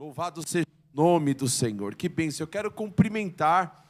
Louvado seja o nome do Senhor. Que bênção. Eu quero cumprimentar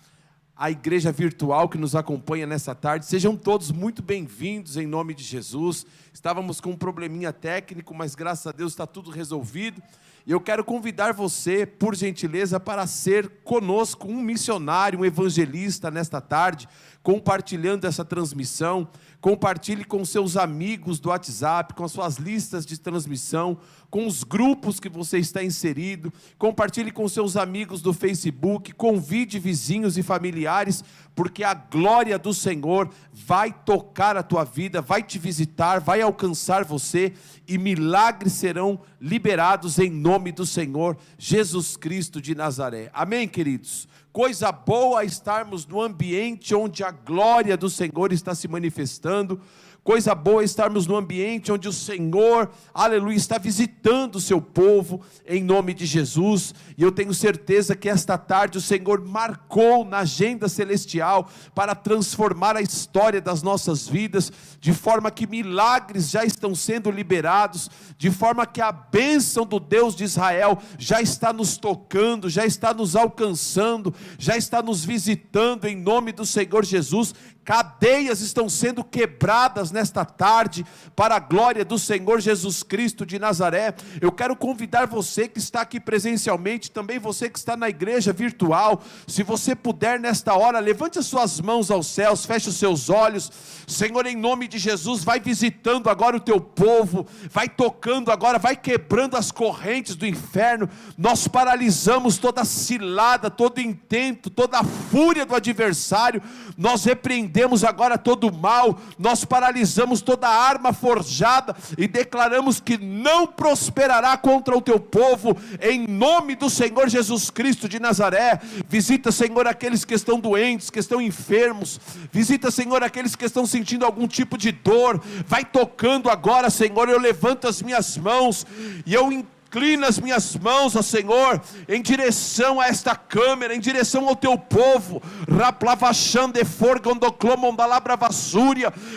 a igreja virtual que nos acompanha nessa tarde. Sejam todos muito bem-vindos em nome de Jesus. Estávamos com um probleminha técnico, mas graças a Deus está tudo resolvido. E eu quero convidar você, por gentileza, para ser conosco um missionário, um evangelista nesta tarde, compartilhando essa transmissão. Compartilhe com seus amigos do WhatsApp, com as suas listas de transmissão, com os grupos que você está inserido. Compartilhe com seus amigos do Facebook, convide vizinhos e familiares, porque a glória do Senhor vai tocar a tua vida, vai te visitar, vai alcançar você, e milagres serão liberados em nome do Senhor Jesus Cristo de Nazaré. Amém, queridos? Coisa boa estarmos no ambiente onde a glória do Senhor está se manifestando. Coisa boa estarmos no ambiente onde o Senhor, aleluia, está visitando o seu povo, em nome de Jesus. E eu tenho certeza que esta tarde o Senhor marcou na agenda celestial para transformar a história das nossas vidas, de forma que milagres já estão sendo liberados, de forma que a bênção do Deus de Israel já está nos tocando, já está nos alcançando, já está nos visitando em nome do Senhor Jesus. Cadeias estão sendo quebradas nesta tarde, para a glória do Senhor Jesus Cristo de Nazaré. Eu quero convidar você que está aqui presencialmente, também você que está na igreja virtual, se você puder nesta hora, levante as suas mãos aos céus, feche os seus olhos. Senhor, em nome de Jesus, vai visitando agora o teu povo, vai tocando agora, vai quebrando as correntes do inferno. Nós paralisamos toda cilada, todo intento, toda a fúria do adversário. Nós repreendemos agora todo o mal, nós paralisamos toda arma forjada e declaramos que não prosperará contra o teu povo, em nome do Senhor Jesus Cristo de Nazaré. Visita, Senhor, aqueles que estão doentes, que estão enfermos. Visita, Senhor, aqueles que estão sentindo algum tipo de dor. Vai tocando agora, Senhor. Eu levanto as minhas mãos e eu inclina as minhas mãos, ó Senhor, em direção a esta câmera, em direção ao teu povo,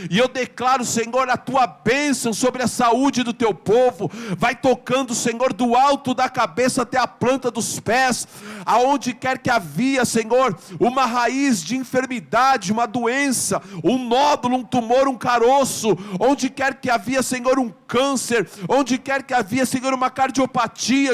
e eu declaro, Senhor, a tua bênção sobre a saúde do teu povo. Vai tocando, Senhor, do alto da cabeça até a planta dos pés, aonde quer que havia, Senhor, uma raiz de enfermidade, uma doença, um nódulo, um tumor, um caroço, onde quer que havia, Senhor, um câncer, onde quer que havia, Senhor, uma cardiopatia,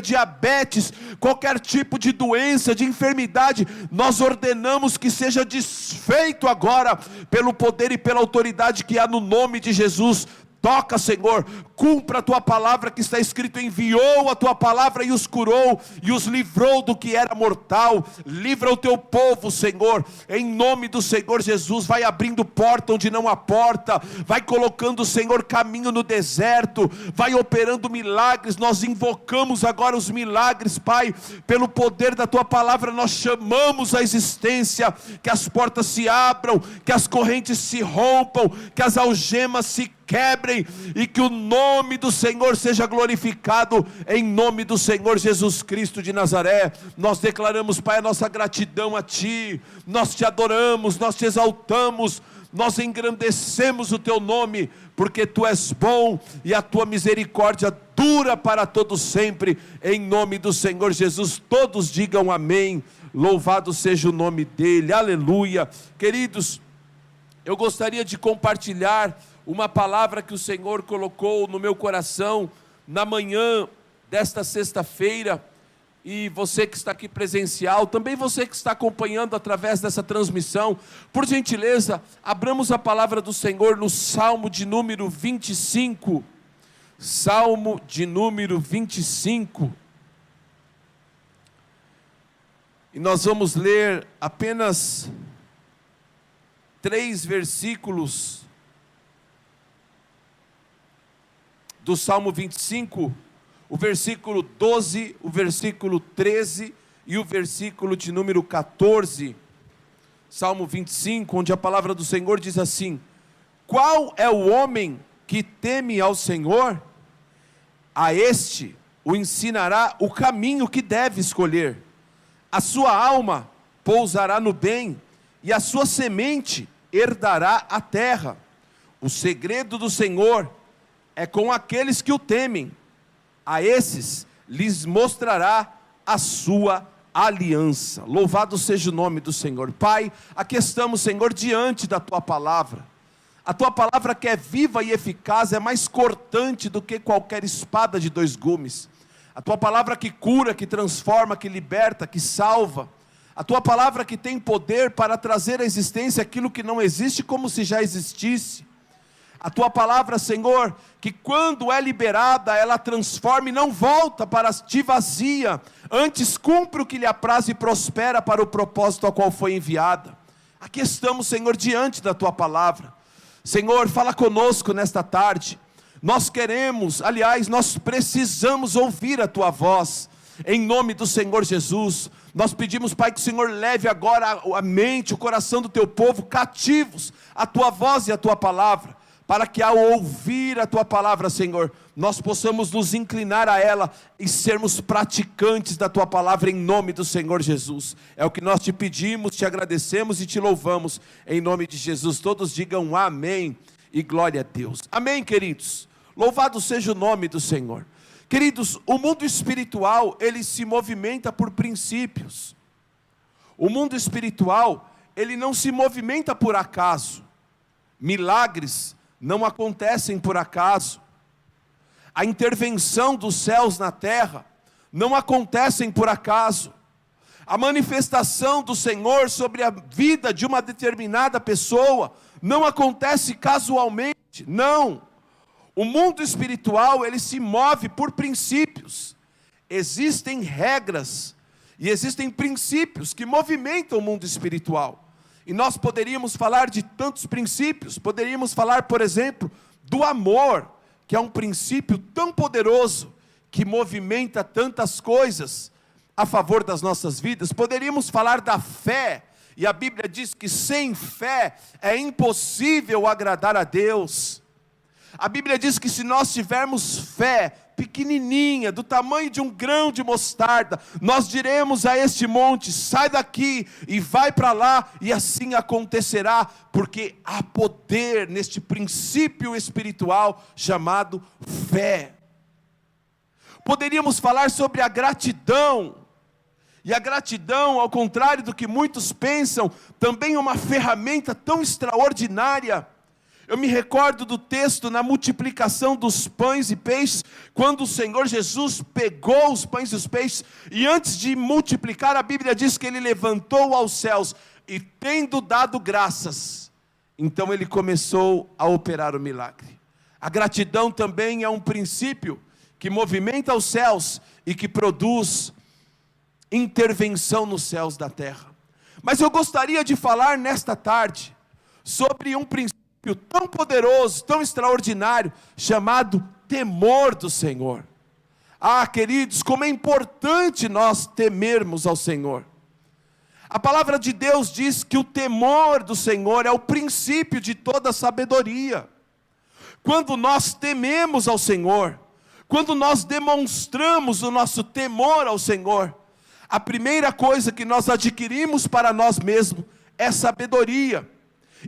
diabetes, qualquer tipo de doença, de enfermidade, nós ordenamos que seja desfeito agora, pelo poder e pela autoridade que há no nome de Jesus. Toca, Senhor, cumpra a tua palavra que está escrito: enviou a tua palavra e os curou, e os livrou do que era mortal. Livra o teu povo, Senhor, em nome do Senhor Jesus. Vai abrindo porta onde não há porta, vai colocando, Senhor, caminho no deserto, vai operando milagres. Nós invocamos agora os milagres, Pai, pelo poder da tua palavra. Nós chamamos a existência, que as portas se abram, que as correntes se rompam, que as algemas se quebrem, e que o nome do Senhor seja glorificado, em nome do Senhor Jesus Cristo de Nazaré. Nós declaramos, Pai, a nossa gratidão a Ti. Nós Te adoramos, nós Te exaltamos, nós engrandecemos o Teu nome, porque Tu és bom e a Tua misericórdia dura para todo sempre, em nome do Senhor Jesus. Todos digam amém. Louvado seja o nome dEle, aleluia. Queridos, eu gostaria de compartilhar uma palavra que o Senhor colocou no meu coração na manhã desta sexta-feira. E você que está aqui presencial, também você que está acompanhando através dessa transmissão, por gentileza, abramos a palavra do Senhor no Salmo de número 25. Salmo de número 25. E nós vamos ler apenas 3 versículos do Salmo 25, o versículo 12, o versículo 13 e o versículo de número 14. Salmo 25, onde a palavra do Senhor diz assim: qual é o homem que teme ao Senhor? A este o ensinará o caminho que deve escolher. A sua alma pousará no bem, e a sua semente herdará a terra. O segredo do Senhor é com aqueles que o temem, a esses lhes mostrará a sua aliança. Louvado seja o nome do Senhor. Pai, aqui estamos, Senhor, diante da Tua palavra. A Tua palavra, que é viva e eficaz, é mais cortante do que qualquer espada de dois gumes. A Tua palavra que cura, que transforma, que liberta, que salva. A Tua palavra que tem poder para trazer à existência aquilo que não existe como se já existisse. A Tua palavra, Senhor, que quando é liberada, ela transforma e não volta para ti vazia, antes cumpre o que lhe apraz e prospera para o propósito ao qual foi enviada. Aqui estamos, Senhor, diante da Tua palavra. Senhor, fala conosco nesta tarde. Nós queremos, aliás, nós precisamos ouvir a Tua voz. Em nome do Senhor Jesus, nós pedimos, Pai, que o Senhor leve agora a mente, o coração do Teu povo cativos à Tua voz e à Tua palavra, para que ao ouvir a Tua palavra, Senhor, nós possamos nos inclinar a ela e sermos praticantes da Tua palavra em nome do Senhor Jesus. É o que nós te pedimos, te agradecemos e te louvamos em nome de Jesus. Todos digam amém e glória a Deus. Amém, queridos. Louvado seja o nome do Senhor. Queridos, o mundo espiritual, ele se movimenta por princípios. O mundo espiritual, ele não se movimenta por acaso. Milagres não acontecem por acaso. A intervenção dos céus na terra não acontecem por acaso. A manifestação do Senhor sobre a vida de uma determinada pessoa não acontece casualmente, não. O mundo espiritual, ele se move por princípios. Existem regras e existem princípios que movimentam o mundo espiritual. E nós poderíamos falar de tantos princípios. Poderíamos falar, por exemplo, do amor, que é um princípio tão poderoso, que movimenta tantas coisas a favor das nossas vidas. Poderíamos falar da fé, e a Bíblia diz que sem fé é impossível agradar a Deus. A Bíblia diz que se nós tivermos fé pequenininha, do tamanho de um grão de mostarda, nós diremos a este monte, sai daqui e vai para lá, e assim acontecerá, porque há poder neste princípio espiritual chamado fé. Poderíamos falar sobre a gratidão, e a gratidão, ao contrário do que muitos pensam, também é uma ferramenta tão extraordinária. Eu me recordo do texto na multiplicação dos pães e peixes, quando o Senhor Jesus pegou os pães e os peixes, e antes de multiplicar, a Bíblia diz que Ele levantou aos céus, e tendo dado graças, então Ele começou a operar o milagre. A gratidão também é um princípio que movimenta os céus, e que produz intervenção nos céus da terra. Mas eu gostaria de falar nesta tarde, sobre um princípio tão poderoso, tão extraordinário, chamado temor do Senhor. Ah, queridos, como é importante nós temermos ao Senhor. A palavra de Deus diz que o temor do Senhor é o princípio de toda sabedoria. Quando nós tememos ao Senhor, quando nós demonstramos o nosso temor ao Senhor, a primeira coisa que nós adquirimos para nós mesmos é sabedoria.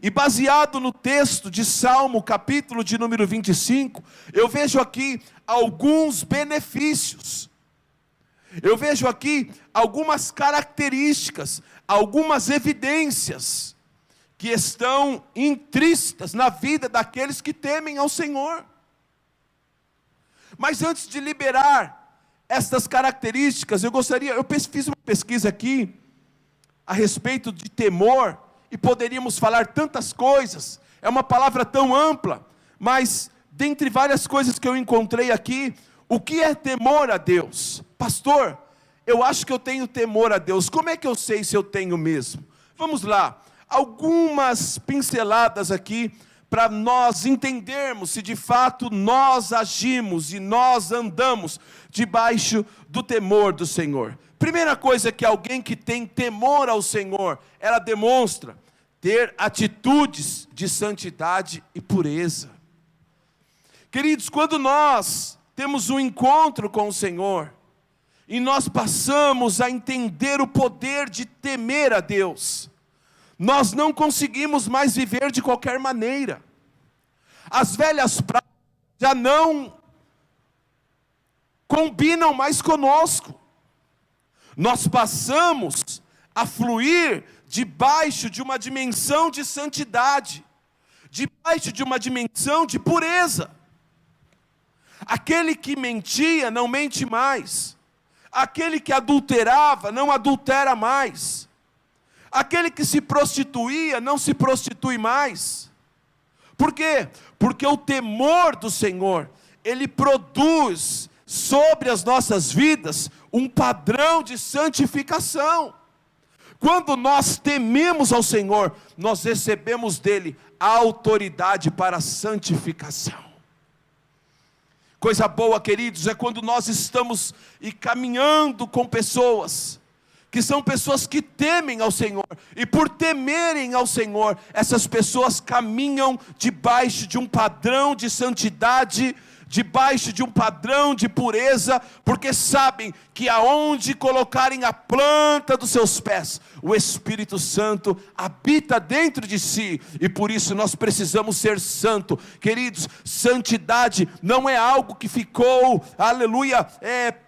E baseado no texto de Salmo, capítulo de número 25, eu vejo aqui alguns benefícios. Eu vejo aqui algumas características, algumas evidências que estão intrínsecas na vida daqueles que temem ao Senhor. Mas antes de liberar estas características, eu fiz uma pesquisa aqui a respeito de temor. E poderíamos falar tantas coisas, é uma palavra tão ampla, mas dentre várias coisas que eu encontrei aqui, o que é temor a Deus? Pastor, eu acho que eu tenho temor a Deus, como é que eu sei se eu tenho mesmo? Vamos lá, algumas pinceladas aqui, para nós entendermos se de fato nós agimos e nós andamos debaixo do temor do Senhor. Primeira coisa é que alguém que tem temor ao Senhor, ela demonstra ter atitudes de santidade e pureza. Queridos, quando nós temos um encontro com o Senhor, e nós passamos a entender o poder de temer a Deus, nós não conseguimos mais viver de qualquer maneira. As velhas práticas já não combinam mais conosco. Nós passamos a fluir debaixo de uma dimensão de santidade, debaixo de uma dimensão de pureza. Aquele que mentia não mente mais. Aquele que adulterava não adultera mais. Aquele que se prostituía não se prostitui mais. Por quê? Porque o temor do Senhor, ele produz sobre as nossas vidas um padrão de santificação. Quando nós tememos ao Senhor, nós recebemos dele a autoridade para a santificação. Coisa boa, queridos, é quando nós estamos caminhando com pessoas, que são pessoas que temem ao Senhor, e por temerem ao Senhor, essas pessoas caminham debaixo de um padrão de santidade, debaixo de um padrão de pureza, porque sabem que aonde colocarem a planta dos seus pés, o Espírito Santo habita dentro de si, e por isso nós precisamos ser santo. Queridos, santidade não é algo que ficou, aleluia,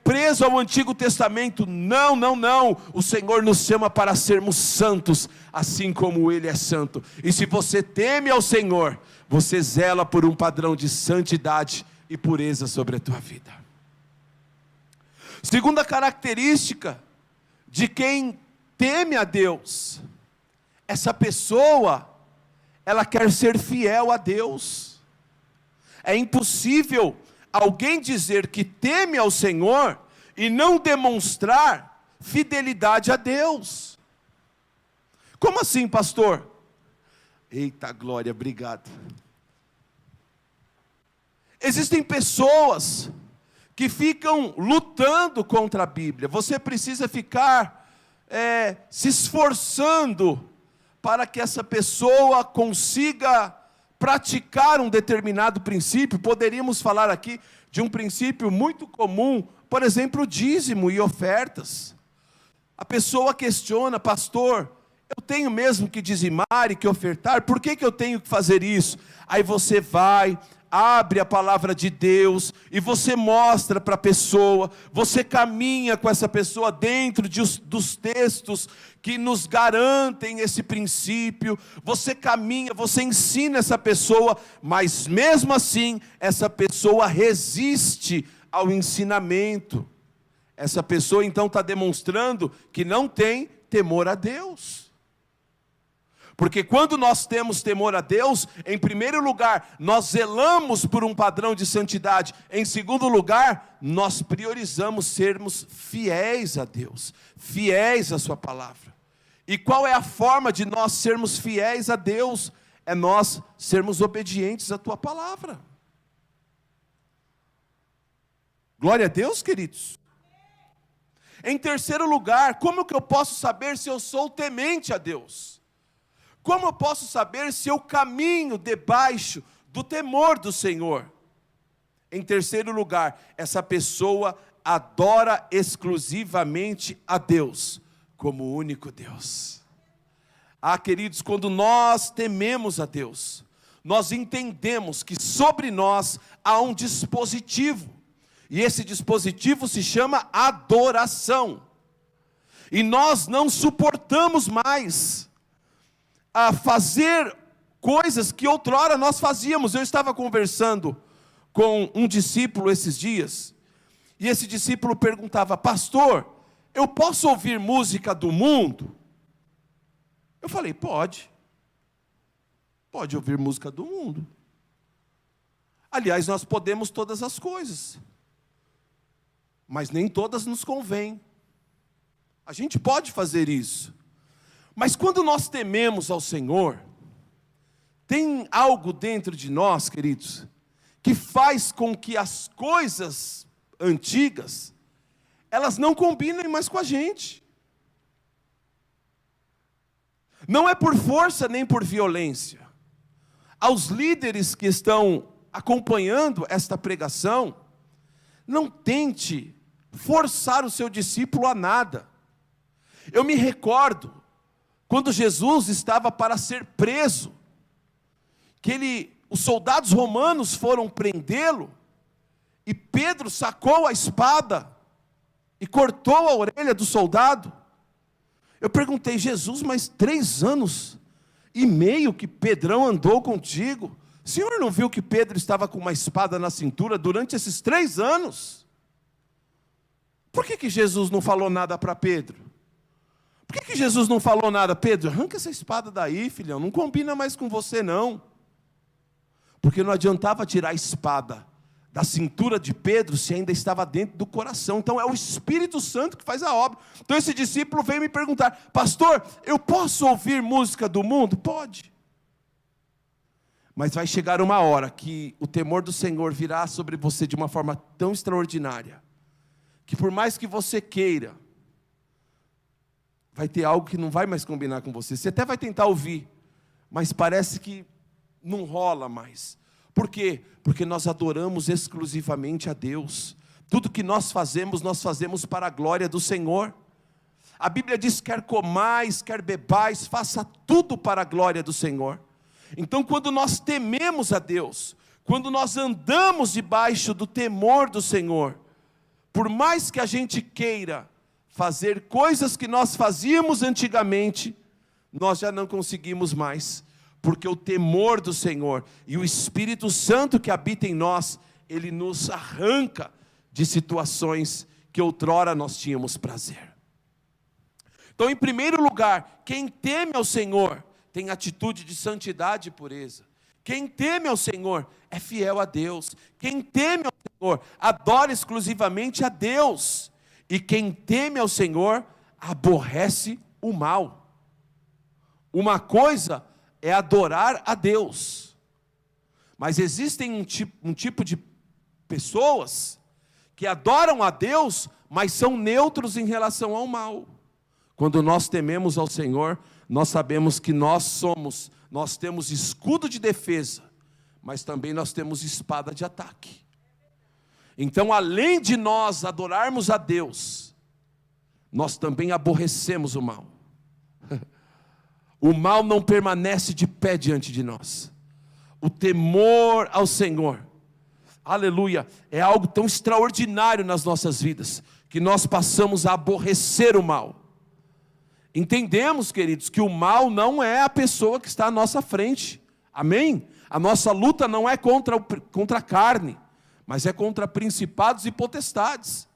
preso ao Antigo Testamento. Não, não, não. O Senhor nos chama para sermos santos, assim como Ele é santo. E se você teme ao Senhor, você zela por um padrão de santidade e pureza sobre a tua vida. Segunda característica de quem teme a Deus: essa pessoa, ela quer ser fiel a Deus. É impossível alguém dizer que teme ao Senhor e não demonstrar fidelidade a Deus. Como assim, pastor? Eita glória, obrigado. Existem pessoas que ficam lutando contra a Bíblia. Você precisa ficar se esforçando para que essa pessoa consiga praticar um determinado princípio. Poderíamos falar aqui de um princípio muito comum, por exemplo, dízimo e ofertas. A pessoa questiona: pastor, eu tenho mesmo que dizimar e que ofertar? Por que eu tenho que fazer isso? Aí você vai, abre a palavra de Deus e você mostra para a pessoa, você caminha com essa pessoa dentro dos textos que nos garantem esse princípio, você caminha, você ensina essa pessoa, mas mesmo assim, essa pessoa resiste ao ensinamento. Essa pessoa então está demonstrando que não tem temor a Deus. Porque quando nós temos temor a Deus, em primeiro lugar, nós zelamos por um padrão de santidade. Em segundo lugar, nós priorizamos sermos fiéis a Deus, fiéis à sua palavra. E qual é a forma de nós sermos fiéis a Deus? É nós sermos obedientes à tua palavra. Glória a Deus, queridos. Em terceiro lugar, como que eu posso saber se eu sou temente a Deus? Como eu posso saber se eu caminho debaixo do temor do Senhor? Em terceiro lugar, essa pessoa adora exclusivamente a Deus, como o único Deus. Ah, queridos, quando nós tememos a Deus, nós entendemos que sobre nós há um dispositivo, e esse dispositivo se chama adoração. E nós não suportamos mais a fazer coisas que outrora nós fazíamos. Eu estava conversando com um discípulo esses dias, e esse discípulo perguntava: pastor, eu posso ouvir música do mundo? Eu falei: pode ouvir música do mundo. Aliás, nós podemos todas as coisas, mas nem todas nos convêm. A gente pode fazer isso. Mas quando nós tememos ao Senhor, tem algo dentro de nós, queridos, que faz com que as coisas antigas, elas não combinem mais com a gente. Não é por força nem por violência. Aos líderes que estão acompanhando esta pregação, não tente forçar o seu discípulo a nada. Eu me recordo quando Jesus estava para ser preso, que os soldados romanos foram prendê-lo, e Pedro sacou a espada e cortou a orelha do soldado. Eu perguntei: Jesus, mas 3 anos e meio que Pedrão andou contigo, o senhor não viu que Pedro estava com uma espada na cintura durante esses 3 anos? Por que Jesus não falou nada para Pedro? Por que Jesus não falou nada? Pedro, arranca essa espada daí, filhão, não combina mais com você não. Porque não adiantava tirar a espada da cintura de Pedro se ainda estava dentro do coração. Então é o Espírito Santo que faz a obra. Então esse discípulo veio me perguntar: pastor, eu posso ouvir música do mundo? Pode. Mas vai chegar uma hora que o temor do Senhor virá sobre você de uma forma tão extraordinária, que por mais que você queira, vai ter algo que não vai mais combinar com você. Você até vai tentar ouvir, mas parece que não rola mais. Por quê? Porque nós adoramos exclusivamente a Deus. Tudo que nós fazemos para a glória do Senhor. A Bíblia diz: quer comais, quer bebais, faça tudo para a glória do Senhor. Então, quando nós tememos a Deus, quando nós andamos debaixo do temor do Senhor, por mais que a gente queira fazer coisas que nós fazíamos antigamente, nós já não conseguimos mais, porque o temor do Senhor e o Espírito Santo que habita em nós, ele nos arranca de situações que outrora nós tínhamos prazer. Então, em primeiro lugar, quem teme ao Senhor tem atitude de santidade e pureza. Quem teme ao Senhor é fiel a Deus. Quem teme ao Senhor adora exclusivamente a Deus. E quem teme ao Senhor aborrece o mal. Uma coisa é adorar a Deus, mas existem um tipo de pessoas que adoram a Deus, mas são neutros em relação ao mal. Quando nós tememos ao Senhor, nós sabemos que nós temos escudo de defesa, mas também nós temos espada de ataque. Então, além de nós adorarmos a Deus, nós também aborrecemos o mal. O mal não permanece de pé diante de nós. O temor ao Senhor, aleluia, é algo tão extraordinário nas nossas vidas, que nós passamos a aborrecer o mal. Entendemos, queridos, que o mal não é a pessoa que está à nossa frente, amém? A nossa luta não é contra a carne, mas é contra principados e potestades,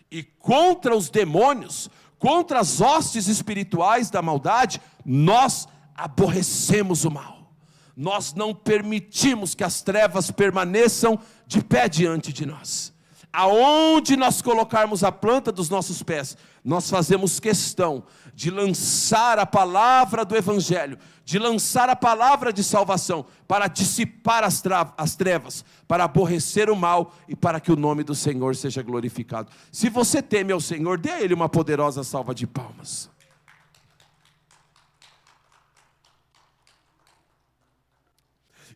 e contra os demônios, contra as hostes espirituais da maldade. Nós aborrecemos o mal, nós não permitimos que as trevas permaneçam de pé diante de nós. Aonde nós colocarmos a planta dos nossos pés, nós fazemos questão de lançar a palavra do Evangelho, de lançar a palavra de salvação, para dissipar as trevas, para aborrecer o mal e para que o nome do Senhor seja glorificado. Se você teme ao Senhor, dê a Ele uma poderosa salva de palmas.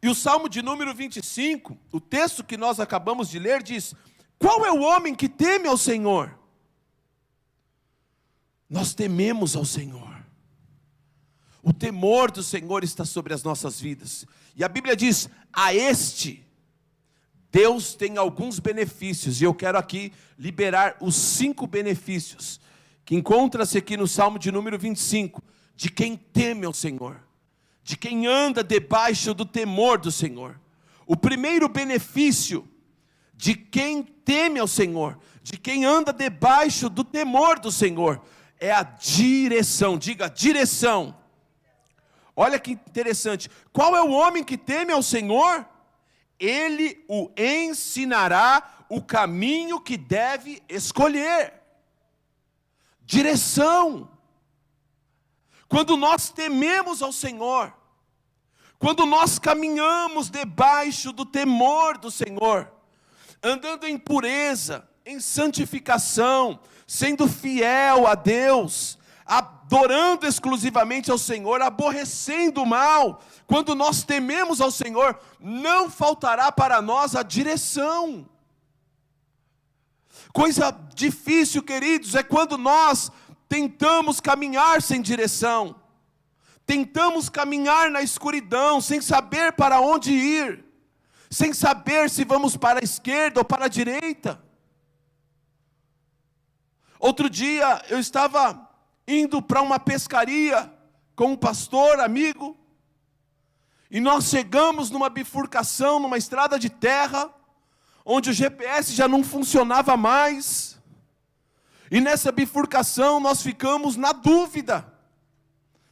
E o Salmo de número 25, o texto que nós acabamos de ler, diz: qual é o homem que teme ao Senhor? Nós tememos ao Senhor. O temor do Senhor está sobre as nossas vidas. E a Bíblia diz: a este Deus tem alguns benefícios. E eu quero aqui liberar os 5 benefícios que encontra-se aqui no Salmo de número 25, de quem teme ao Senhor, de quem anda debaixo do temor do Senhor. O primeiro benefício de quem teme ao Senhor, de quem anda debaixo do temor do Senhor, é a direção. Diga: direção. Olha que interessante. Qual é o homem que teme ao Senhor? Ele o ensinará o caminho que deve escolher. Direção. Quando nós tememos ao Senhor, quando nós caminhamos debaixo do temor do Senhor, andando em pureza, em santificação, sendo fiel a Deus, adorando exclusivamente ao Senhor, aborrecendo o mal, quando nós tememos ao Senhor, não faltará para nós a direção. Coisa difícil, queridos, é quando nós tentamos caminhar sem direção, tentamos caminhar na escuridão, sem saber para onde ir, sem saber se vamos para a esquerda ou para a direita. Outro dia eu estava indo para uma pescaria com um pastor amigo, e nós chegamos numa bifurcação, numa estrada de terra, onde o GPS já não funcionava mais, e nessa bifurcação nós ficamos na dúvida: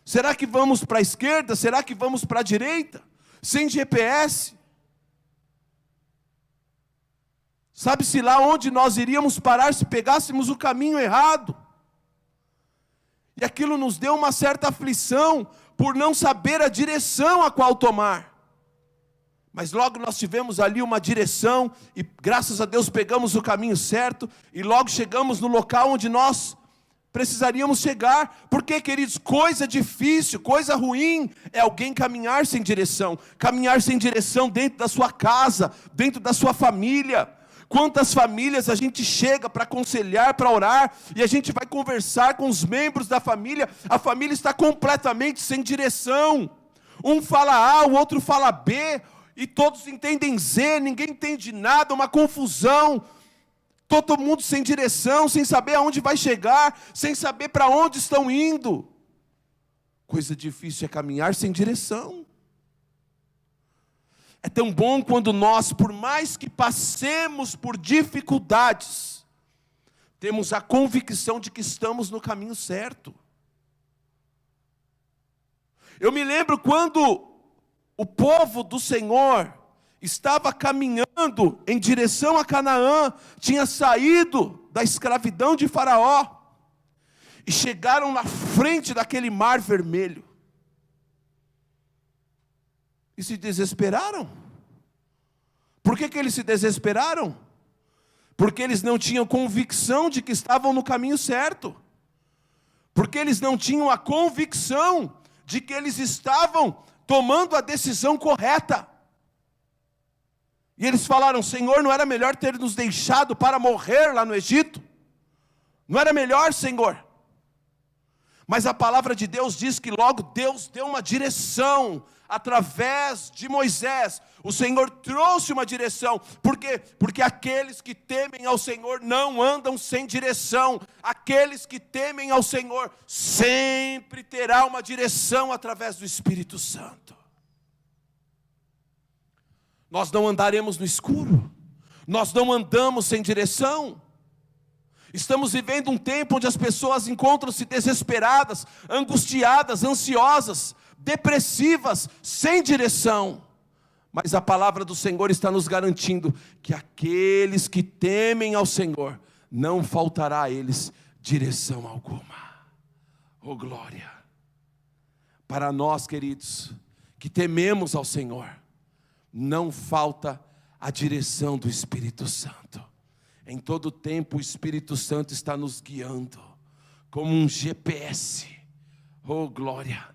será que vamos para a esquerda? Será que vamos para a direita? Sem GPS. Sabe-se lá onde nós iríamos parar se pegássemos o caminho errado. E aquilo nos deu uma certa aflição, por não saber a direção a qual tomar. Mas logo nós tivemos ali uma direção, e graças a Deus pegamos o caminho certo, e logo chegamos no local onde nós precisaríamos chegar. Porque, queridos, coisa difícil, coisa ruim é alguém caminhar sem direção dentro da sua casa, dentro da sua família. Quantas famílias a gente chega para aconselhar, para orar, e a gente vai conversar com os membros da família, a família está completamente sem direção. Um fala A, o outro fala B, e todos entendem Z, ninguém entende nada, uma confusão. Todo mundo sem direção, sem saber aonde vai chegar, sem saber para onde estão indo. Coisa difícil é caminhar sem direção. É tão bom quando nós, por mais que passemos por dificuldades, temos a convicção de que estamos no caminho certo. Eu me lembro quando o povo do Senhor estava caminhando em direção a Canaã, tinha saído da escravidão de Faraó, e chegaram na frente daquele mar vermelho, e se desesperaram. Por que eles se desesperaram? Porque eles não tinham convicção de que estavam no caminho certo. Porque eles não tinham a convicção de que eles estavam tomando a decisão correta. E eles falaram: Senhor, não era melhor ter nos deixado para morrer lá no Egito? Não era melhor, Senhor? Mas a palavra de Deus diz que logo Deus deu uma direção. Através de Moisés, o Senhor trouxe uma direção. Por quê? Porque aqueles que temem ao Senhor não andam sem direção. Aqueles que temem ao Senhor sempre terá uma direção através do Espírito Santo. Nós não andaremos no escuro. Nós não andamos sem direção. Estamos vivendo um tempo onde as pessoas encontram-se desesperadas, angustiadas, ansiosas, depressivas, sem direção. Mas a palavra do Senhor está nos garantindo que aqueles que temem ao Senhor, não faltará a eles direção alguma. Oh glória! Para nós, queridos, que tememos ao Senhor, não falta a direção do Espírito Santo. Em todo tempo o Espírito Santo está nos guiando, como um GPS. Oh glória!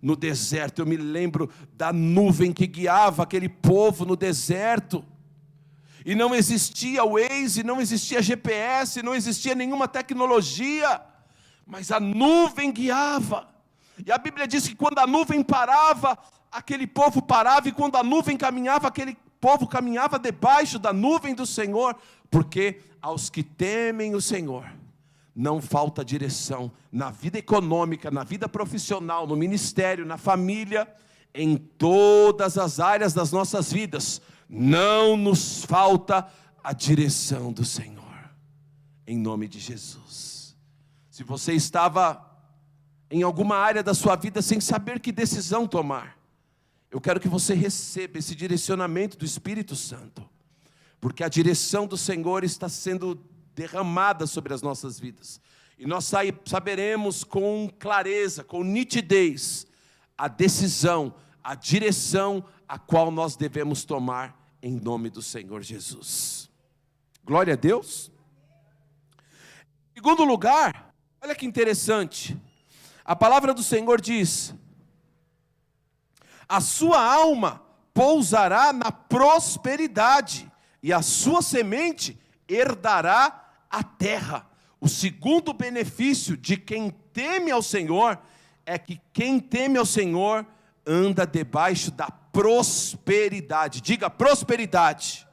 No deserto, eu me lembro da nuvem que guiava aquele povo no deserto, e não existia Waze, não existia GPS, não existia nenhuma tecnologia, mas a nuvem guiava. E a Bíblia diz que quando a nuvem parava, aquele povo parava, e quando a nuvem caminhava, aquele povo caminhava debaixo da nuvem do Senhor, porque aos que temem o Senhor, não falta direção na vida econômica, na vida profissional, no ministério, na família, em todas as áreas das nossas vidas. Não nos falta a direção do Senhor, em nome de Jesus. Se você estava em alguma área da sua vida sem saber que decisão tomar, eu quero que você receba esse direcionamento do Espírito Santo, porque a direção do Senhor está sendo derramada sobre as nossas vidas, e nós saberemos com clareza, com nitidez, a decisão, a direção a qual nós devemos tomar, em nome do Senhor Jesus. Glória a Deus. Em segundo lugar, olha que interessante, a palavra do Senhor diz: a sua alma pousará na prosperidade, e a sua semente herdará a terra. O segundo benefício de quem teme ao Senhor é que quem teme ao Senhor anda debaixo da prosperidade. Diga prosperidade.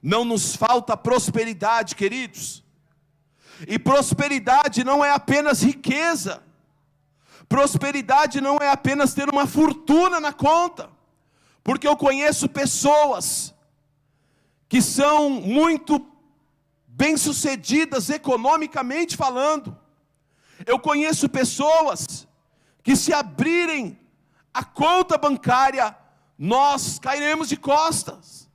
Não nos falta prosperidade, queridos. E prosperidade não é apenas riqueza. Prosperidade não é apenas ter uma fortuna na conta. Porque eu conheço pessoas que são muito bem-sucedidas economicamente falando. Eu conheço pessoas que, se abrirem a conta bancária, nós cairemos de costas.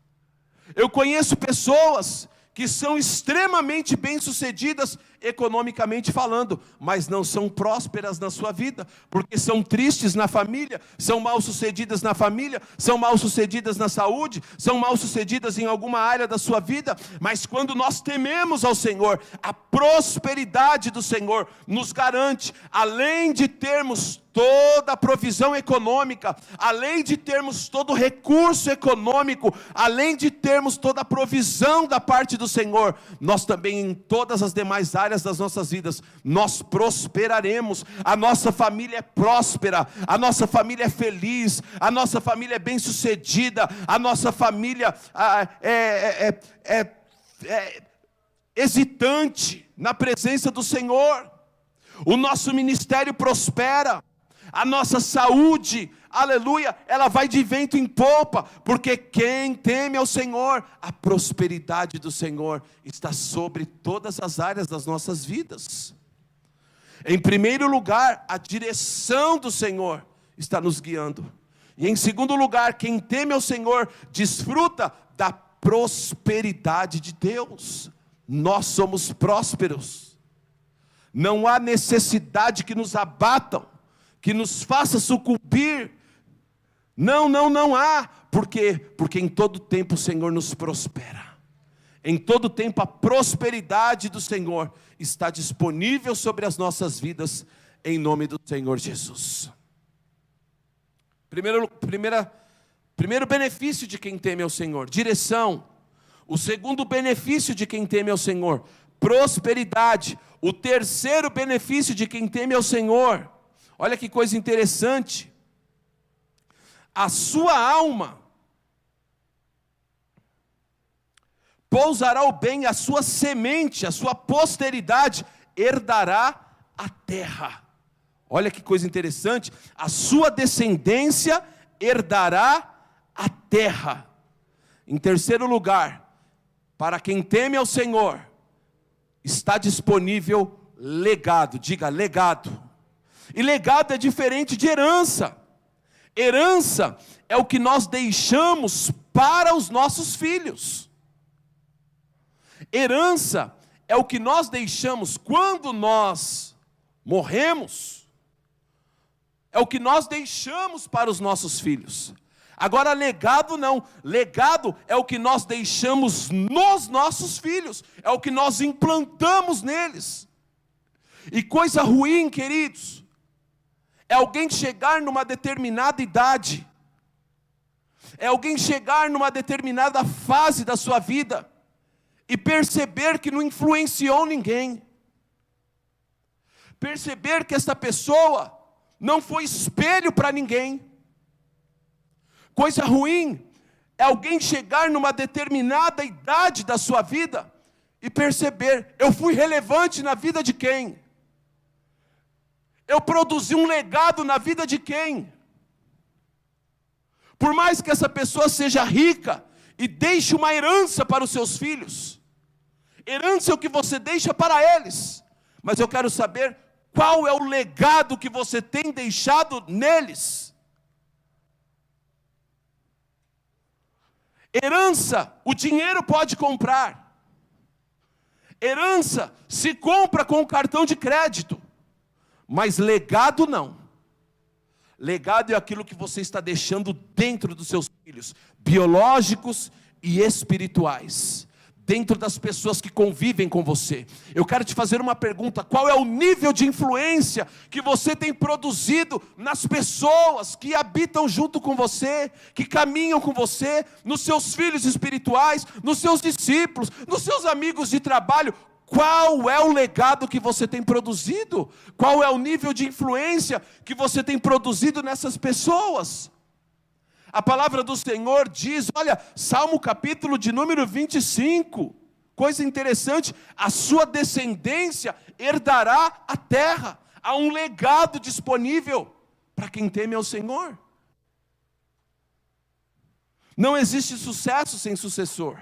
Eu conheço pessoas que são extremamente bem-sucedidas economicamente falando, mas não são prósperas na sua vida, porque são tristes na família, são mal-sucedidas na família, são mal-sucedidas na saúde, são mal-sucedidas em alguma área da sua vida. Mas quando nós tememos ao Senhor, a prosperidade do Senhor nos garante, além de termos toda a provisão econômica, além de termos todo o recurso econômico, além de termos toda a provisão da parte do Senhor, nós também, em todas as demais áreas das nossas vidas, nós prosperaremos. A nossa família é próspera, a nossa família é feliz, a nossa família é bem-sucedida, a nossa família é hesitante na presença do Senhor. O nosso ministério prospera, a nossa saúde, aleluia, ela vai de vento em popa, porque quem teme ao Senhor, a prosperidade do Senhor está sobre todas as áreas das nossas vidas. Em primeiro lugar, a direção do Senhor está nos guiando. E em segundo lugar, quem teme ao Senhor desfruta da prosperidade de Deus. Nós somos prósperos. Não há necessidade que nos abatam, que nos faça sucumbir. Não há. Por quê? Porque em todo tempo o Senhor nos prospera. Em todo tempo a prosperidade do Senhor está disponível sobre as nossas vidas, em nome do Senhor Jesus. Primeiro benefício de quem teme ao Senhor, direção. O segundo benefício de quem teme ao Senhor, prosperidade. O terceiro benefício de quem teme ao Senhor, olha que coisa interessante, a sua alma pousará o bem, a sua semente, a sua posteridade herdará a terra. Olha que coisa interessante, a sua descendência herdará a terra. Em terceiro lugar, para quem teme ao Senhor, está disponível legado. Diga legado. E legado é diferente de herança. Herança é o que nós deixamos para os nossos filhos. Herança é o que nós deixamos quando nós morremos. É o que nós deixamos para os nossos filhos. Agora legado não, legado é o que nós deixamos nos nossos filhos, é o que nós implantamos neles. E coisa ruim, queridos, é alguém chegar numa determinada idade, é alguém chegar numa determinada fase da sua vida, e perceber que não influenciou ninguém, perceber que essa pessoa não foi espelho para ninguém. Coisa ruim é alguém chegar numa determinada idade da sua vida e perceber, eu fui relevante na vida de quem? Eu produzi um legado na vida de quem? Por mais que essa pessoa seja rica e deixe uma herança para os seus filhos, herança é o que você deixa para eles, mas eu quero saber qual é o legado que você tem deixado neles. Herança, o dinheiro pode comprar. Herança se compra com o cartão de crédito. Mas legado não. Legado é aquilo que você está deixando dentro dos seus filhos, biológicos e espirituais, dentro das pessoas que convivem com você. Eu quero te fazer uma pergunta: qual é o nível de influência que você tem produzido nas pessoas que habitam junto com você, que caminham com você, nos seus filhos espirituais, nos seus discípulos, nos seus amigos de trabalho? Qual é o legado que você tem produzido? Qual é o nível de influência que você tem produzido nessas pessoas? A palavra do Senhor diz, olha, Salmo capítulo de número 25, coisa interessante, a sua descendência herdará a terra. Há um legado disponível para quem teme ao Senhor. Não existe sucesso sem sucessor.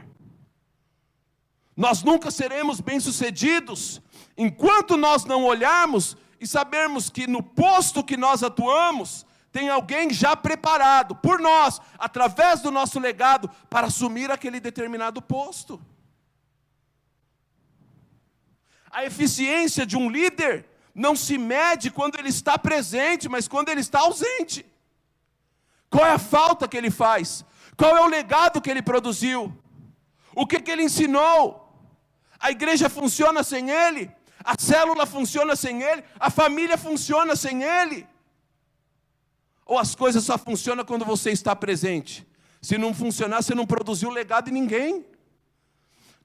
Nós nunca seremos bem-sucedidos enquanto nós não olharmos e sabermos que no posto que nós atuamos, tem alguém já preparado por nós, através do nosso legado, para assumir aquele determinado posto. A eficiência de um líder não se mede quando ele está presente, mas quando ele está ausente. Qual é a falta que ele faz? Qual é o legado que ele produziu? O que ele ensinou? A igreja funciona sem ele? A célula funciona sem ele? A família funciona sem ele? Ou as coisas só funcionam quando você está presente? Se não funcionar, você não produziu legado em ninguém.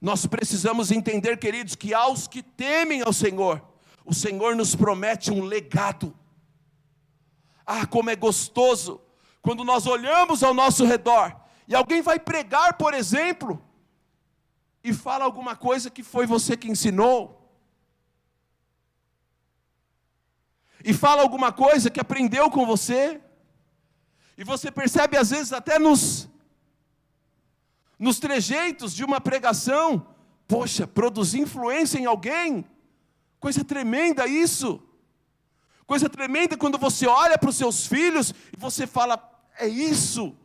Nós precisamos entender, queridos, que aos que temem ao Senhor, o Senhor nos promete um legado. Ah, como é gostoso quando nós olhamos ao nosso redor e alguém vai pregar, por exemplo, e fala alguma coisa que foi você que ensinou. E fala alguma coisa que aprendeu com você. E você percebe às vezes até nos trejeitos de uma pregação, poxa, produzir influência em alguém, coisa tremenda isso. Coisa tremenda quando você olha para os seus filhos e você fala, é isso,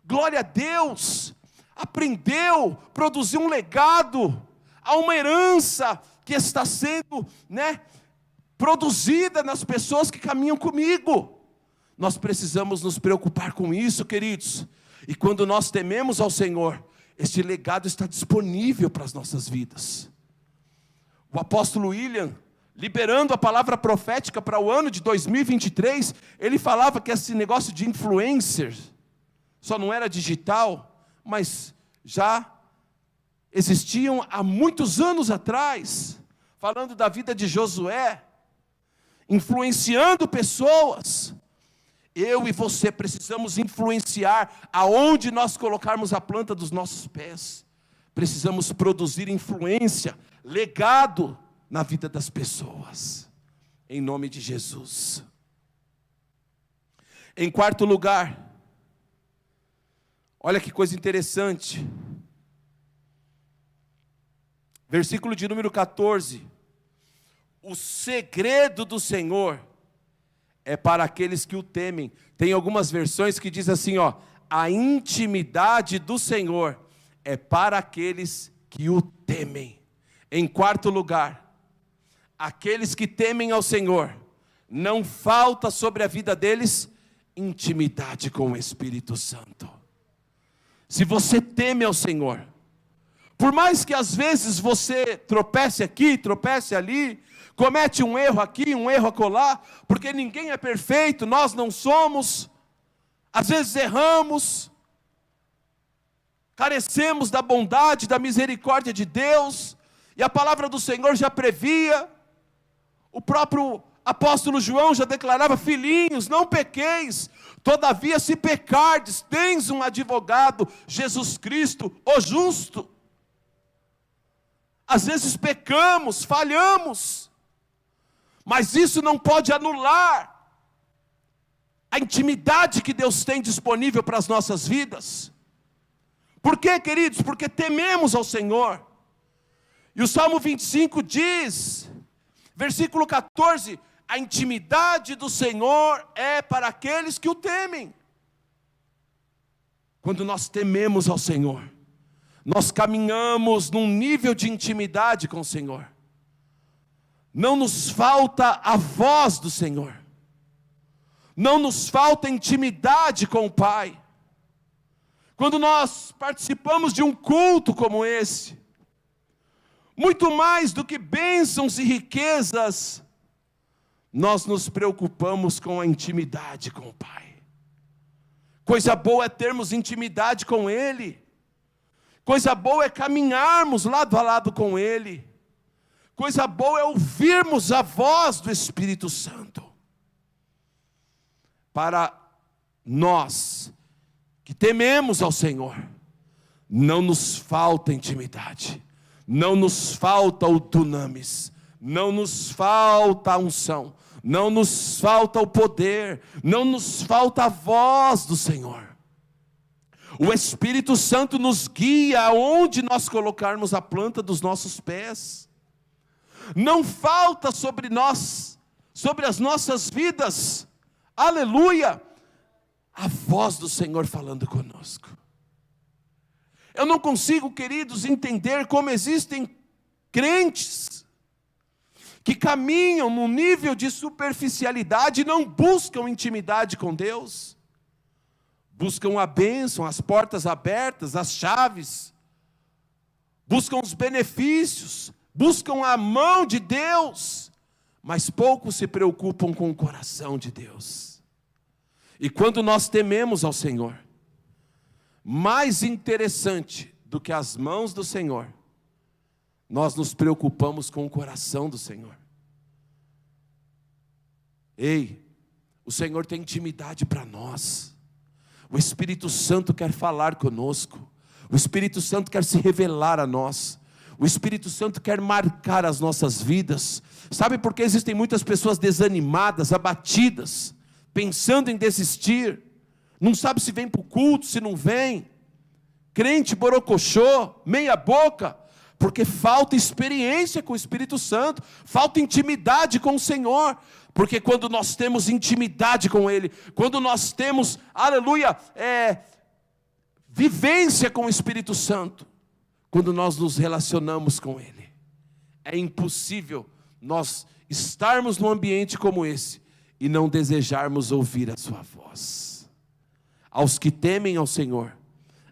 glória a Deus, aprendeu, produziu um legado, há uma herança que está sendo, produzida nas pessoas que caminham comigo. Nós precisamos nos preocupar com isso, queridos. E quando nós tememos ao Senhor, este legado está disponível para as nossas vidas. O apóstolo William, liberando a palavra profética para o ano de 2023, ele falava que esse negócio de influencer só não era digital, mas já existiam há muitos anos atrás, falando da vida de Josué, influenciando pessoas. Eu e você precisamos influenciar aonde nós colocarmos a planta dos nossos pés. Precisamos produzir influência, legado na vida das pessoas, em nome de Jesus. Em quarto lugar, olha que coisa interessante, versículo de número 14, o segredo do Senhor é para aqueles que o temem. Tem algumas versões que diz assim, a intimidade do Senhor é para aqueles que o temem. Em quarto lugar, aqueles que temem ao Senhor, não falta sobre a vida deles intimidade com o Espírito Santo. Se você teme ao Senhor, por mais que às vezes você tropece aqui, tropece ali, comete um erro aqui, um erro acolá, porque ninguém é perfeito, nós não somos, às vezes erramos, carecemos da bondade, da misericórdia de Deus, e a palavra do Senhor já previa, o próprio apóstolo João já declarava, filhinhos, não pequeis, todavia se pecardes, tens um advogado, Jesus Cristo, o justo. Às vezes pecamos, falhamos, mas isso não pode anular a intimidade que Deus tem disponível para as nossas vidas. Por quê, queridos? Porque tememos ao Senhor. E o Salmo 25 diz, versículo 14, a intimidade do Senhor é para aqueles que o temem. Quando nós tememos ao Senhor, nós caminhamos num nível de intimidade com o Senhor. Não nos falta a voz do Senhor. Não nos falta intimidade com o Pai. Quando nós participamos de um culto como esse, muito mais do que bênçãos e riquezas, nós nos preocupamos com a intimidade com o Pai. Coisa boa é termos intimidade com Ele. Coisa boa é caminharmos lado a lado com Ele. Coisa boa é ouvirmos a voz do Espírito Santo. Para nós que tememos ao Senhor, não nos falta intimidade, não nos falta o dunamis, não nos falta a unção, não nos falta o poder, não nos falta a voz do Senhor. O Espírito Santo nos guia aonde nós colocarmos a planta dos nossos pés. Não falta sobre nós, sobre as nossas vidas, aleluia, a voz do Senhor falando conosco. Eu não consigo, queridos, entender como existem crentes que caminham num nível de superficialidade e não buscam intimidade com Deus. Buscam a bênção, as portas abertas, as chaves, buscam os benefícios, buscam a mão de Deus, mas poucos se preocupam com o coração de Deus. E quando nós tememos ao Senhor, mais interessante do que as mãos do Senhor, nós nos preocupamos com o coração do Senhor. Ei, o Senhor tem intimidade para nós. O Espírito Santo quer falar conosco. O Espírito Santo quer se revelar a nós. O Espírito Santo quer marcar as nossas vidas. Sabe por que existem muitas pessoas desanimadas, abatidas, pensando em desistir? Não sabe se vem para o culto, se não vem. Crente borocochô, meia boca, porque falta experiência com o Espírito Santo, falta intimidade com o Senhor. Porque quando nós temos intimidade com Ele, quando nós temos, aleluia, vivência com o Espírito Santo, quando nós nos relacionamos com Ele, é impossível nós estarmos num ambiente como esse e não desejarmos ouvir a sua voz. Aos que temem ao Senhor,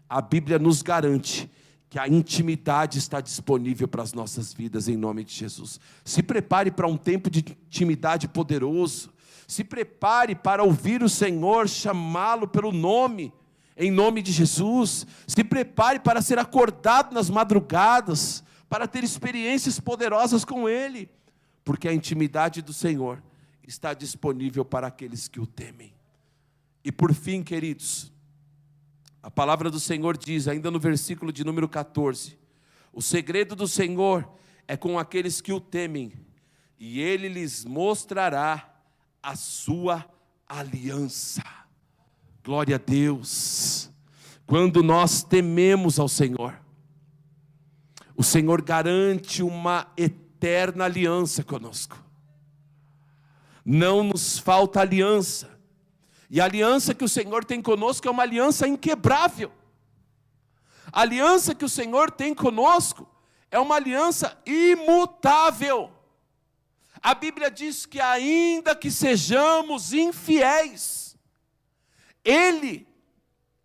a Bíblia nos garante que a intimidade está disponível para as nossas vidas, em nome de Jesus. Se prepare para um tempo de intimidade poderoso. Se prepare para ouvir o Senhor, chamá-lo pelo nome, em nome de Jesus. Se prepare para ser acordado nas madrugadas, para ter experiências poderosas com Ele, porque a intimidade do Senhor está disponível para aqueles que o temem. E por fim, queridos, a palavra do Senhor diz, ainda no versículo de número 14, o segredo do Senhor é com aqueles que o temem, e Ele lhes mostrará a sua aliança. Glória a Deus. Quando nós tememos ao Senhor, o Senhor garante uma eterna aliança conosco. Não nos falta aliança. E a aliança que o Senhor tem conosco é uma aliança inquebrável. A aliança que o Senhor tem conosco é uma aliança imutável. A Bíblia diz que ainda que sejamos infiéis, Ele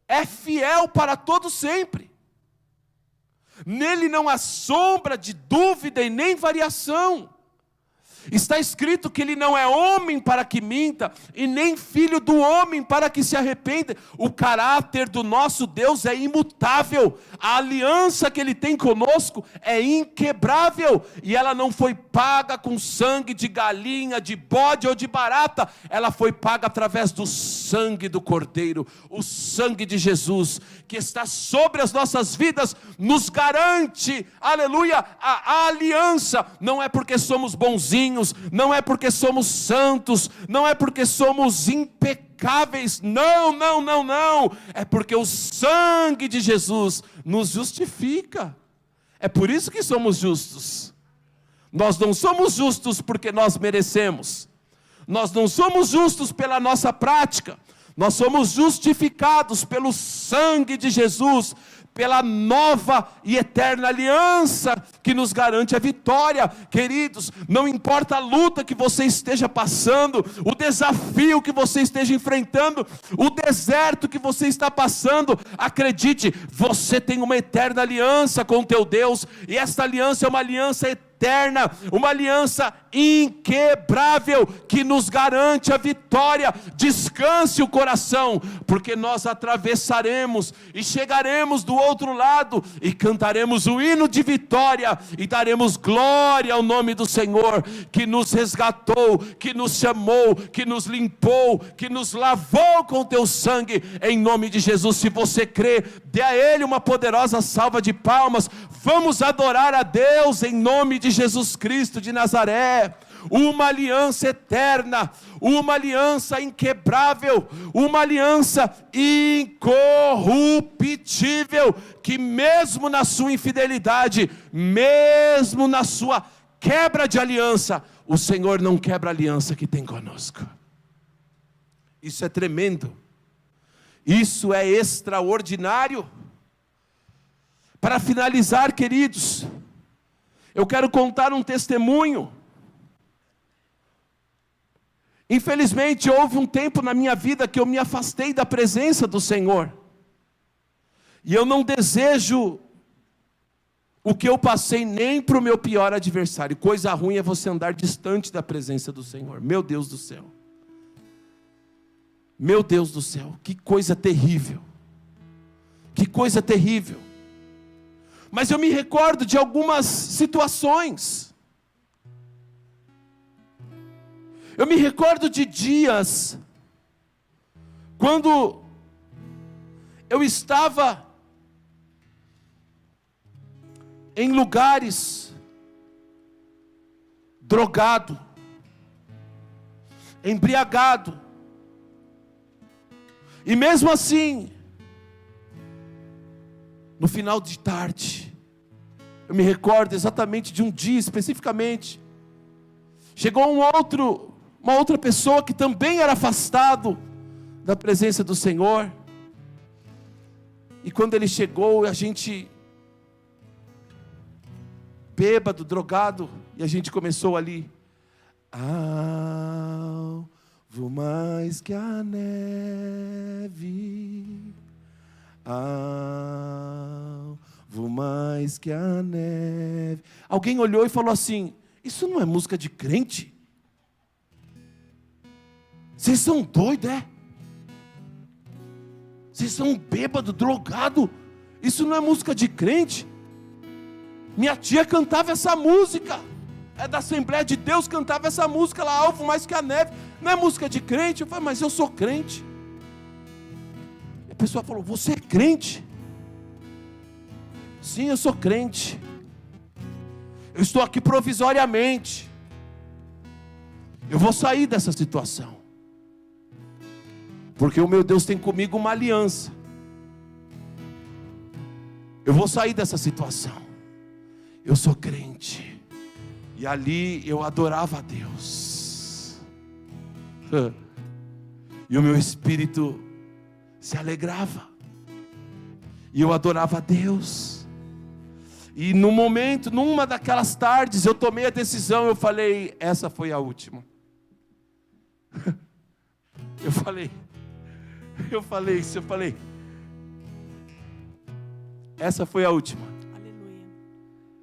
é fiel para todo sempre. Nele não há sombra de dúvida e nem variação. Está escrito que Ele não é homem para que minta, e nem filho do homem para que se arrependa. O caráter do nosso Deus é imutável. A aliança que Ele tem conosco é inquebrável. E ela não foi paga com sangue de galinha, de bode ou de barata. Ela foi paga através do sangue do Cordeiro. O sangue de Jesus, que está sobre as nossas vidas, nos garante, aleluia, a aliança. Não é porque somos bonzinhos, não é porque somos santos, não é porque somos impecáveis, não, é porque o sangue de Jesus nos justifica. É por isso que somos justos. Nós não somos justos porque nós merecemos, nós não somos justos pela nossa prática, nós somos justificados pelo sangue de Jesus, pela nova e eterna aliança que nos garante a vitória. Queridos, não importa a luta que você esteja passando, o desafio que você esteja enfrentando, o deserto que você está passando, acredite, você tem uma eterna aliança com o teu Deus, e esta aliança é uma aliança eterna, uma aliança inquebrável que nos garante a vitória. Descanse o coração, porque nós atravessaremos e chegaremos do outro lado e cantaremos o hino de vitória e daremos glória ao nome do Senhor, que nos resgatou, que nos chamou, que nos limpou, que nos lavou com teu sangue, em nome de Jesus. Se você crê, dê a Ele uma poderosa salva de palmas. Vamos adorar a Deus em nome de Jesus Cristo de Nazaré. Uma aliança eterna, uma aliança inquebrável, uma aliança incorruptível, que mesmo na sua infidelidade, mesmo na sua quebra de aliança, o Senhor não quebra a aliança que tem conosco. Isso é tremendo, isso é extraordinário. Para finalizar, queridos, eu quero contar um testemunho. Infelizmente, houve um tempo na minha vida que eu me afastei da presença do Senhor. E eu não desejo o que eu passei nem para o meu pior adversário. Coisa ruim é você andar distante da presença do Senhor. Meu Deus do céu. Meu Deus do céu, que coisa terrível. Que coisa terrível. Mas eu me recordo de algumas situações. Eu me recordo de dias quando eu estava em lugares drogado, embriagado, e mesmo assim, no final de tarde, eu me recordo exatamente de um dia especificamente, chegou uma outra pessoa que também era afastado da presença do Senhor, e quando ele chegou, a gente bêbado, drogado, e a gente começou ali, alvo mais que a neve, alvo mais que a neve. Alguém olhou e falou assim: isso não é música de crente? Vocês são doidos, é? Vocês são bêbado, drogado? Isso não é música de crente? Minha tia cantava essa música, é da Assembleia de Deus, cantava essa música lá, alvo mais que a neve. Não é música de crente? Eu falei, mas eu sou crente. A pessoa falou, você é crente? Sim, eu sou crente. Eu estou aqui provisoriamente. Eu vou sair dessa situação, porque o meu Deus tem comigo uma aliança. Eu vou sair dessa situação. Eu sou crente. E ali eu adorava a Deus. E o meu espírito se alegrava. E eu adorava a Deus. E no momento, numa daquelas tardes, eu tomei a decisão. Eu falei, essa foi a última. Eu falei, essa foi a última. Aleluia.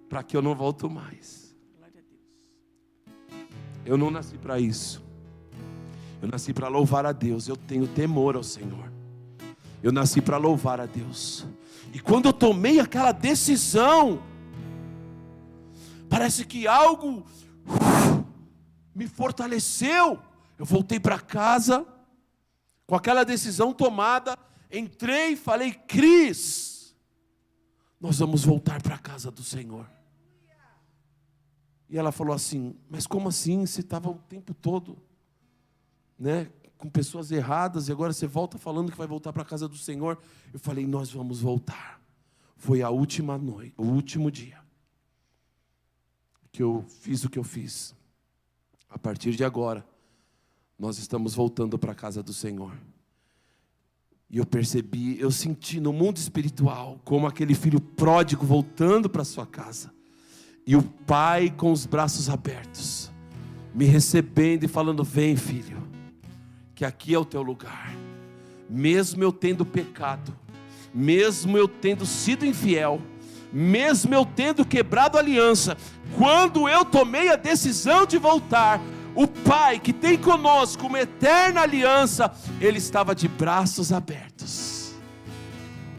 Para que eu não volto mais. Glória a Deus. Eu não nasci para isso. Eu nasci para louvar a Deus. Eu tenho temor ao Senhor. Eu nasci para louvar a Deus. E quando eu tomei aquela decisão, parece que algo me fortaleceu. Eu voltei para casa, com aquela decisão tomada, entrei e falei, Cris, nós vamos voltar para a casa do Senhor. E ela falou assim, mas como assim? Você estava o tempo todo, né, com pessoas erradas, e agora você volta falando que vai voltar para a casa do Senhor. Eu falei, nós vamos voltar. Foi a última noite, o último dia, que eu fiz o que eu fiz. A partir de agora, nós estamos voltando para a casa do Senhor. E eu percebi, eu senti no mundo espiritual, como aquele filho pródigo voltando para sua casa. E o pai com os braços abertos, me recebendo e falando, vem filho, que aqui é o teu lugar. Mesmo eu tendo pecado, mesmo eu tendo sido infiel, mesmo eu tendo quebrado a aliança, quando eu tomei a decisão de voltar, o Pai que tem conosco uma eterna aliança, Ele estava de braços abertos,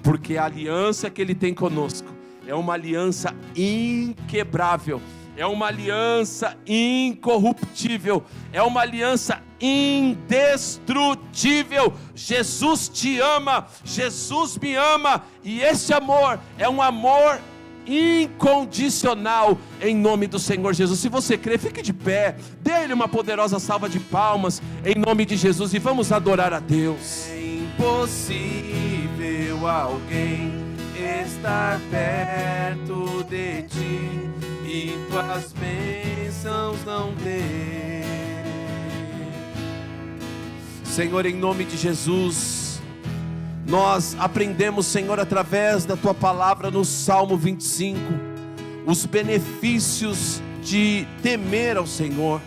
porque a aliança que Ele tem conosco é uma aliança inquebrável, é uma aliança incorruptível, é uma aliança indestrutível. Jesus te ama, Jesus me ama, e esse amor é um amor incondicional, em nome do Senhor Jesus. Se você crê, fique de pé, dê a Ele uma poderosa salva de palmas, em nome de Jesus, e vamos adorar a Deus. É impossível alguém estar perto de ti e tuas bênçãos não ter. Senhor, em nome de Jesus, nós aprendemos, Senhor, através da Tua palavra no Salmo 25, os benefícios de temer ao Senhor.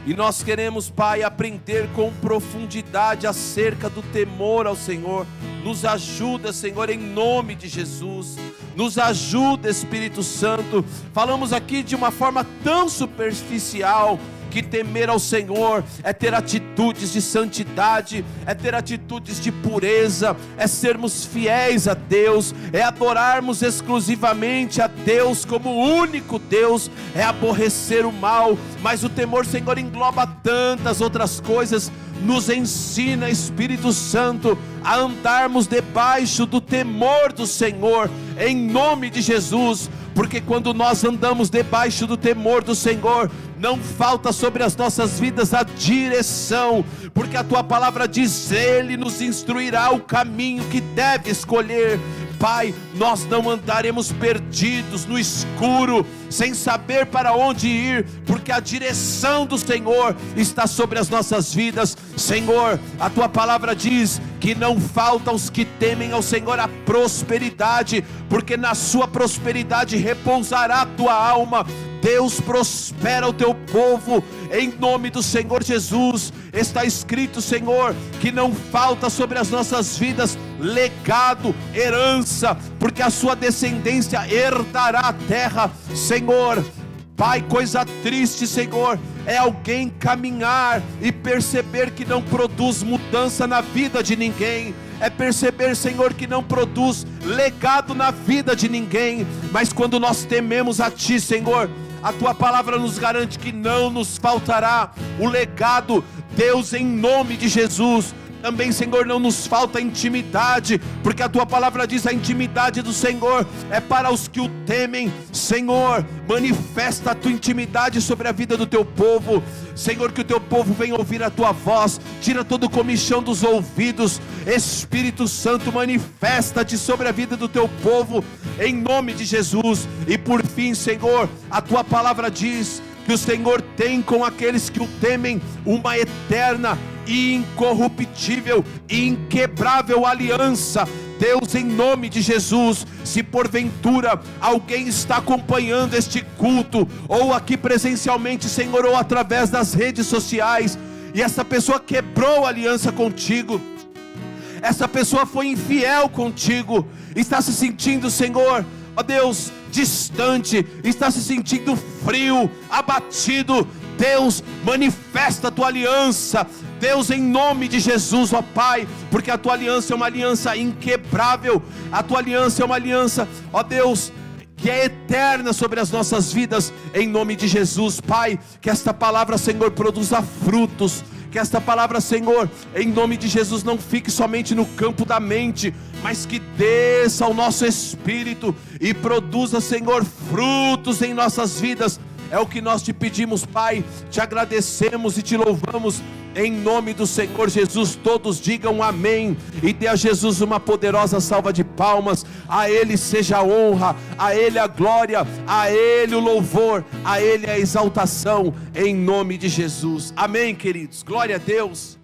E nós queremos, Pai, aprender com profundidade acerca do temor ao Senhor. Nos ajuda, Senhor, em nome de Jesus. Nos ajuda, Espírito Santo. Falamos aqui de uma forma tão superficial, que temer ao Senhor é ter atitudes de santidade, é ter atitudes de pureza, é sermos fiéis a Deus, é adorarmos exclusivamente a Deus como o único Deus, é aborrecer o mal. Mas o temor, Senhor, engloba tantas outras coisas. Nos ensina, Espírito Santo, a andarmos debaixo do temor do Senhor, em nome de Jesus. Porque quando nós andamos debaixo do temor do Senhor, não falta sobre as nossas vidas a direção, porque a Tua palavra diz: Ele nos instruirá o caminho que deve escolher. Pai, nós não andaremos perdidos no escuro, sem saber para onde ir, porque a direção do Senhor está sobre as nossas vidas. Senhor, a Tua palavra diz que não falta aos que temem ao Senhor a prosperidade, porque na sua prosperidade repousará a tua alma. Deus, prospera o teu povo, em nome do Senhor Jesus. Está escrito, Senhor, que não falta sobre as nossas vidas legado, herança, porque a sua descendência herdará a terra. Senhor, Pai, coisa triste, Senhor, é alguém caminhar e perceber que não produz mudança na vida de ninguém. É perceber, Senhor, que não produz legado na vida de ninguém. Mas quando nós tememos a Ti, Senhor, a Tua palavra nos garante que não nos faltará o legado. Deus, em nome de Jesus, também, Senhor, não nos falta intimidade, porque a Tua palavra diz: a intimidade do Senhor é para os que o temem. Senhor, manifesta a Tua intimidade sobre a vida do Teu povo. Senhor, que o Teu povo venha ouvir a Tua voz. Tira todo o comichão dos ouvidos. Espírito Santo, manifesta-te sobre a vida do Teu povo, em nome de Jesus. E por fim, Senhor, a Tua palavra diz que o Senhor tem com aqueles que o temem uma eterna, incorruptível, inquebrável aliança. Deus, em nome de Jesus, se porventura alguém está acompanhando este culto, ou aqui presencialmente, Senhor, ou através das redes sociais, e essa pessoa quebrou a aliança contigo, essa pessoa foi infiel contigo, está se sentindo, Senhor, ó Deus, distante, está se sentindo frio, abatido. Deus, manifesta a Tua aliança. Deus, em nome de Jesus, ó Pai, porque a Tua aliança é uma aliança inquebrável, a Tua aliança é uma aliança, ó Deus, que é eterna sobre as nossas vidas, em nome de Jesus. Pai, que esta palavra, Senhor, produza frutos, que esta palavra, Senhor, em nome de Jesus, não fique somente no campo da mente, mas que desça ao nosso espírito e produza, Senhor, frutos em nossas vidas. É o que nós te pedimos, Pai, te agradecemos e te louvamos, em nome do Senhor Jesus. Todos digam amém, e dê a Jesus uma poderosa salva de palmas. A Ele seja a honra, a Ele a glória, a Ele o louvor, a Ele a exaltação, em nome de Jesus. Amém, queridos, glória a Deus.